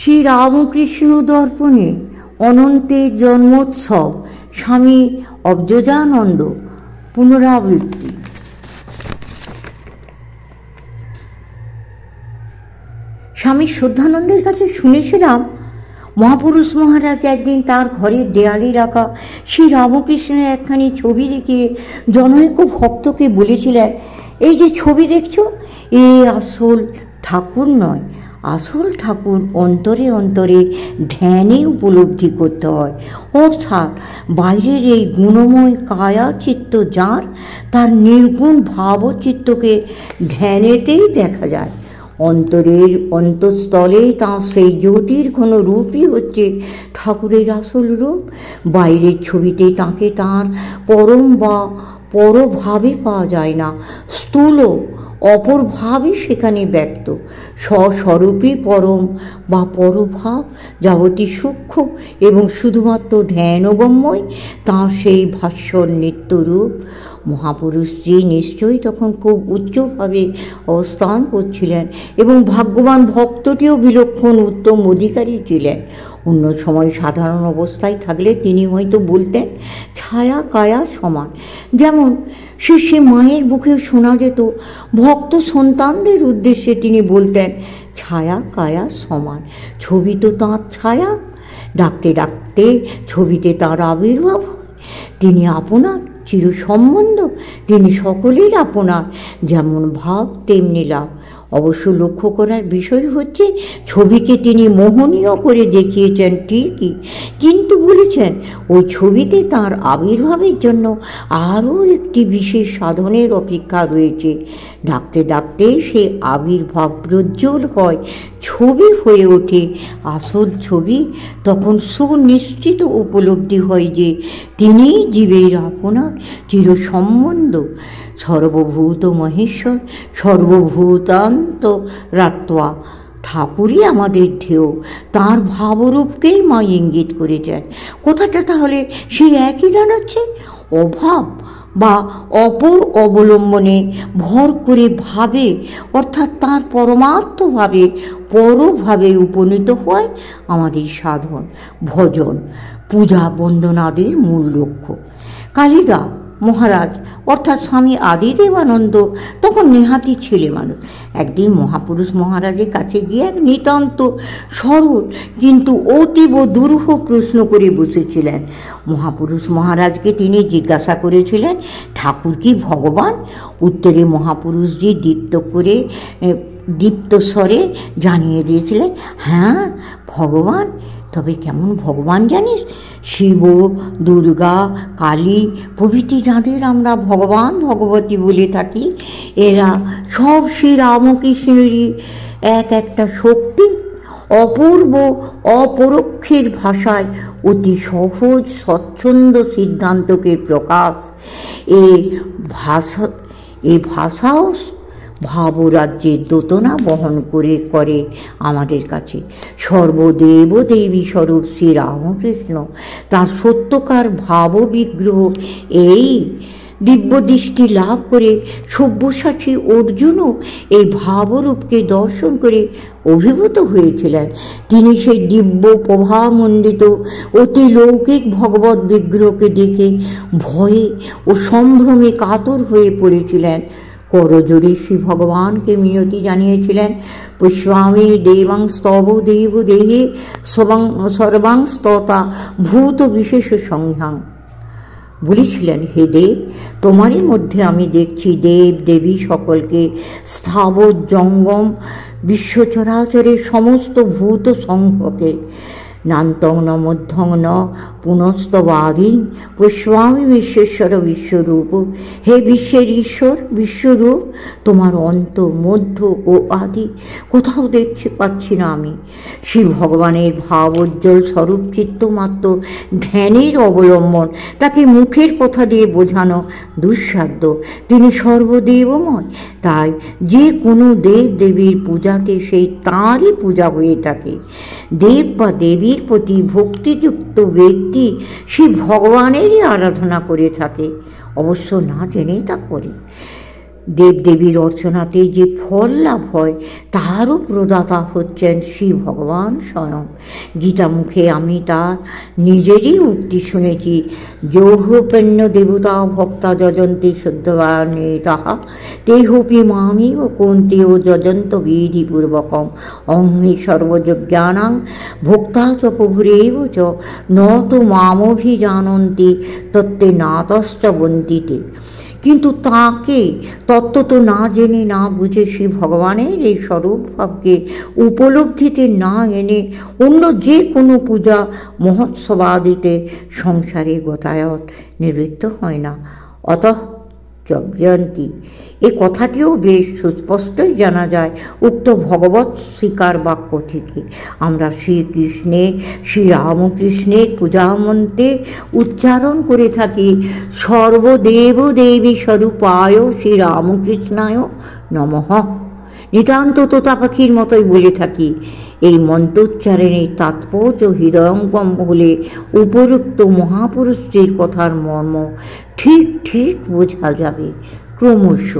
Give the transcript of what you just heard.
শ্রী রামকৃষ্ণ দর্পণে অনন্তের জন্মোৎসব স্বামী অবযোজানন্দ পুনরাবৃত্তি। স্বামী শ্রদ্ধানন্দের কাছে শুনেছিলাম মহাপুরুষ মহারাজ একদিন তার ঘরের দেয়ালে রাখা শ্রী রামকৃষ্ণের একখানি ছবি রেখে জনৈক ভক্তকে বলেছিলেন, এই যে ছবি দেখছো, এ আসল ঠাকুর নয়, আসল ঠাকুর অন্তরে অন্তরে ধ্যানে উপলব্ধি করতে হয়। অর্থাৎ বাইরের এই গুণময় কায়া চিত্ত যার, তার নির্গুণ ভাবচিত্তকে ধ্যানেতেই দেখা যায়। অন্তরের অন্তঃস্থলে তাঁর সেই জ্যোতির কোনো রূপই হচ্ছে ঠাকুরের আসল রূপ। বাইরের ছবিতে তাঁকে তাঁর পরম বা পরভাবে পাওয়া যায় না, স্থূল অপরভাবে সেখানে ব্যক্ত। স্বস্বরূপই পরম বা পরভাব, যা অতি সূক্ষ্ম এবং শুধুমাত্র ধ্যানগম্যই তাঁর সেই ভাস্বর নিত্যরূপ। মহাপুরুষজি নিশ্চয়ই তখন খুব উচ্চভাবে অবস্থান করছিলেন এবং ভাগ্যবান ভক্তটিও বিলক্ষণ উত্তম অধিকারী ছিলেন। অন্য সময় সাধারণ অবস্থায় থাকলে তিনি হয়তো বলতেন ছায়া কায়া সমান। যেমন সে মায়ের মুখে শোনা যেত, ভক্ত সন্তানদের উদ্দেশ্যে তিনি বলতেন ছায়া কায়া সমান। ছবি তো তাঁর ছায়া, ডাকতে ডাকতে ছবিতে তাঁর আবির্ভাব হয়। তিনি আপনার চির সম্বন্ধ, তিনি সকলের আপনার, যেমন ভাব তেমনি লাভ। অবশ্য লক্ষ্য করার বিষয় হচ্ছে ছবিকে তিনি মোহনীয় করে দেখিয়েছেন ঠিকই, কিন্তু বলেছেন ওই ছবিতে তার আবির্ভাবের জন্য আরও একটি বিশেষ সাধনের অপেক্ষা রয়েছে। ডাকতে ডাকতে সে আবির্ভাব প্রজ্জ্বল হয়, ছবি হয়ে ওঠে আসল ছবি। তখন সুনিশ্চিত উপলব্ধি হয় যে তিনি জীবের আপনার চির সম্বন্ধ। সর্বভূত মহেশ্বর সর্বভূতান্ত রাত্মা, ঠাকুরই আমাদের ধ্যেয়, তাঁর ভাবরূপকেই মা ইঙ্গিত করেছেন। কথাটা তাহলে সেই একই দাঁড়াচ্ছে, অভাব বা অপর অবলম্বনে ভর করে ভাবে, অর্থাৎ তাঁর পরমার্থভাবে পরভাবে উপনীত হয় আমাদের সাধন, ভজন, পূজা বন্দনাদের মূল লক্ষ্য। কালিদা মহারাজ অর্থাৎ স্বামী আদিদেবানন্দ তখন নেহাতি ছেলে মানুষ। একদিন মহাপুরুষ মহারাজের কাছে গিয়ে এক নিতান্ত সরল কিন্তু অতীব দুরূহ প্রশ্ন করে বসেছিলেন। মহাপুরুষ মহারাজকে তিনি জিজ্ঞাসা করেছিলেন, ঠাকুর কি ভগবান? উত্তরে মহাপুরুষজি দীপ্ত স্বরে জানিয়ে দিয়েছিলেন, হ্যাঁ ভগবান। তবে কেমন ভগবান জানিস? শিব, দুর্গা, কালী প্রভৃতি যাদের আমরা ভগবান ভগবতী বলে থাকি, এরা সব শ্রী রামকৃষ্ণেরই এক একটা শক্তি। অপূর্ব অপরোক্ষের ভাষায় অতি সহজ স্বচ্ছন্দ সিদ্ধান্তকে প্রকাশ। এ ভাষাও ভাবরাজ্যের দোতনা বহন করে আমাদের কাছে। সর্বদেব দেবী স্বরূপ শ্রী রামকৃষ্ণ, তাঁর সত্যকার ভাববিগ্রহ। এই দিব্য দৃষ্টি লাভ করে সব্যসাচী অর্জুনও এই ভাবরূপকে দর্শন করে অভিভূত হয়েছিলেন। তিনি সেই দিব্য প্রভামণ্ডিত অতি লৌকিক ভগবত বিগ্রহকে দেখে ভয়ে ও সম্ভ্রমে কাতর হয়ে পড়েছিলেন। করজোড়ে শ্রী ভগবানকে মিনতি জানিয়েছিলেন, পুষ্পামি দেবাং স্তব দেব দেহে সর্বাং স্ততা ভূত বিশেষ সংখ্যাং। বলেছিলেন, হে দেব, তোমারই মধ্যে আমি দেখছি দেব দেবী সকলকে, স্থাবর জঙ্গম বিশ্ব চরাচরের সমস্ত ভূত সংঘকে। নান্তং ন মধ্যং ন পুনস্তবাদী পুষ্পামি বিশ্বেশ্বর বিশ্বরূপ। হে বিশ্বের ঈশ্বর বিশ্বরূপ, তোমার অন্ত মধ্য ও আদি কোথাও পাচ্ছি না আমি। শ্রী ভগবানের ভাবোজ্জ্বল স্বরূপ চিত্তমাত্র ধ্যানের অবলম্বন, তাকে মুখের কথা দিয়ে বোঝানো দুঃসাধ্য। তিনি সর্বদেবময়, তাই যে কোনো দেব দেবীর পূজাতে সেই তাঁরই পূজা হয়ে থাকে। দেব বা দেবীর প্রতি ভক্তিযুক্ত ব্যক্তি সেই ভগবানেরই আরাধনা করে থাকে, অবশ্য না জেনেই তা করে। দেবদেবীর অর্চনাতে যে ফল লাভ হয় তারও প্রদাতা হচ্ছেন শ্রী ভগবান স্বয়ং। গীতামুখে আমি তার নিজেরই উক্তি শুনেছি, যৌহপন্য দেবতা ভক্তা যজন্তি শুদ্ধবাণে তাহা তেহপি মামিব কন্তেও যজন্ত বিধিপূর্বকম অহমি সর্বযজ্ঞানাং ভোক্তা চ প্রভুরেব চ ন তো মামভিজানন্তি তত্ত্বে নাতশ্চ বন্দিতে। কিন্তু তাকে তত্ত্ব তো না জেনে না বুঝে শ্রী ভগবানের এই স্বরূপ ভাবকে উপলব্ধিতে না এনে অন্য যে কোনো পূজা মহোৎসবাদিতে সংসারে গতায়ত নিবৃত্ত হয় না। অতঃ যজ্ঞন্তি এ কথাটিও বেশ সুস্পষ্টই জানা যায় উক্ত ভগবৎ স্বীকার বাক্য থেকে। আমরা শ্রীকৃষ্ণের শ্রীরামকৃষ্ণের পূজামন্ত্রে উচ্চারণ করে থাকি, সর্বদেব দেবী স্বরূপায় শ্রীরামকৃষ্ণায় নমঃ। নিতান্ত তোতা পাখির মতোই বলে থাকি। এই মন্ত্রোচ্চারণের তাৎপর্য হৃদয়ঙ্গম হলে উপরোক্ত মহাপুরুষটির কথার মর্ম ঠিক ঠিক বোঝা যাবে ক্রমশ।